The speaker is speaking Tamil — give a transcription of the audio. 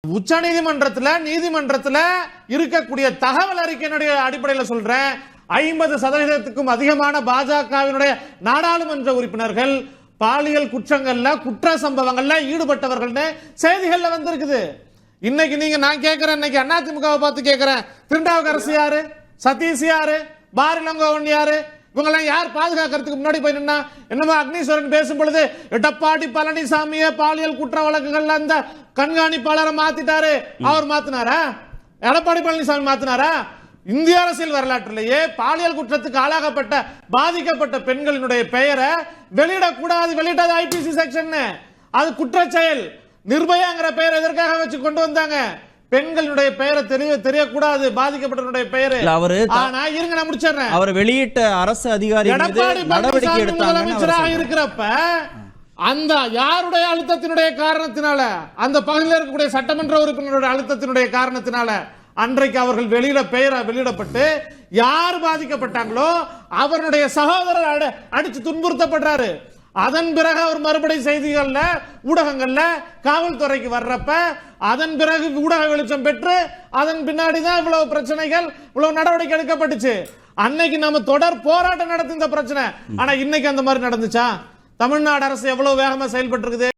உச்ச நீதிமன்றத்தில் இருக்கக்கூடிய தகவல் அறிக்கையினுடைய அடிப்படையில் சொல்றேன். 50% அதிகமான பாஜகவினுடைய நாடாளுமன்ற உறுப்பினர்கள் பாலியல் குற்றங்கள்ல குற்ற சம்பவங்கள்ல ஈடுபட்டவர்கள் செய்திகள்ல வந்திருக்குது. இன்னைக்கு நீங்க நான் கேட்கிறேன், இன்னைக்கு அதிமுகவை பார்த்து கேட்கிறேன், திருநாவுக்கரசு யாரு, சதீஷ் யாரு, பாரிலங்கோவன் யாரு, இவங்கெல்லாம் யார் பாதுகாக்கிறதுக்கு முன்னாடி போய் நின்னா? என்னமோ அக்னீஸ்வரன் பேசும் பொழுது எடப்பாடி பழனிசாமியை பாலியல் குற்ற வழக்குகள்ல அந்த கண்காணிப்பாளரை மாத்திட்டாரு. அவர் மாத்தினாரா? எடப்பாடி பழனிசாமி மாத்தினாரா? இந்திய அரசியல் வரலாற்றிலேயே பாலியல் குற்றத்துக்கு ஆளாகப்பட்ட பாதிக்கப்பட்ட பெண்களினுடைய பெயரை வெளியிடக்கூடாது, வெளியிட்டது ஐபிசி செக்ஷன். அது குற்றச்செயல். நிர்பயாங்கிற பெயர் எதற்காக வச்சு கொண்டு வந்தாங்க? பெண்களுடைய பெயரை தெரியக்கூடாது, பாதிக்கப்பட்டவருடைய பெயரு. ஆனா இருங்க, நான் முடிச்சிடுறேன். அவர் வெளியிட்ட அரசு அதிகாரி எடப்பாடி பழனிசாமி முதலமைச்சராக இருக்கிறப்ப அந்த யாருடைய அழுத்தத்தினுடைய காரணத்தினால, அந்த பகுதியில் இருக்கக்கூடிய சட்டமன்ற உறுப்பினருடைய அழுத்தத்தினுடைய காரணத்தினால அன்றைக்கு அவர்கள் வெளியிடப்பட்டு யார் பாதிக்கப்பட்டாங்களோ அவருடைய சகோதரர் அடிச்சு துன்புறுத்தப்படுறாரு. அதன் பிறகு அவர் மறுபடியும் செய்திகள்ல ஊடகங்கள்ல காவல்துறைக்கு வர்றப்ப அதன் பிறகு ஊடக வெளிச்சம் பெற்று அதன் பின்னாடிதான் இவ்வளவு பிரச்சனைகள், இவ்வளவு நடவடிக்கை எடுக்கப்பட்டுச்சு. அன்னைக்கு நம்ம தொடர் போராட்டம் நடத்தி இந்த பிரச்சனை. ஆனா இன்னைக்கு அந்த மாதிரி நடந்துச்சா? தமிழ்நாடு அரசு எவ்வளவு வேகமா செயல்பட்டு இருக்குது.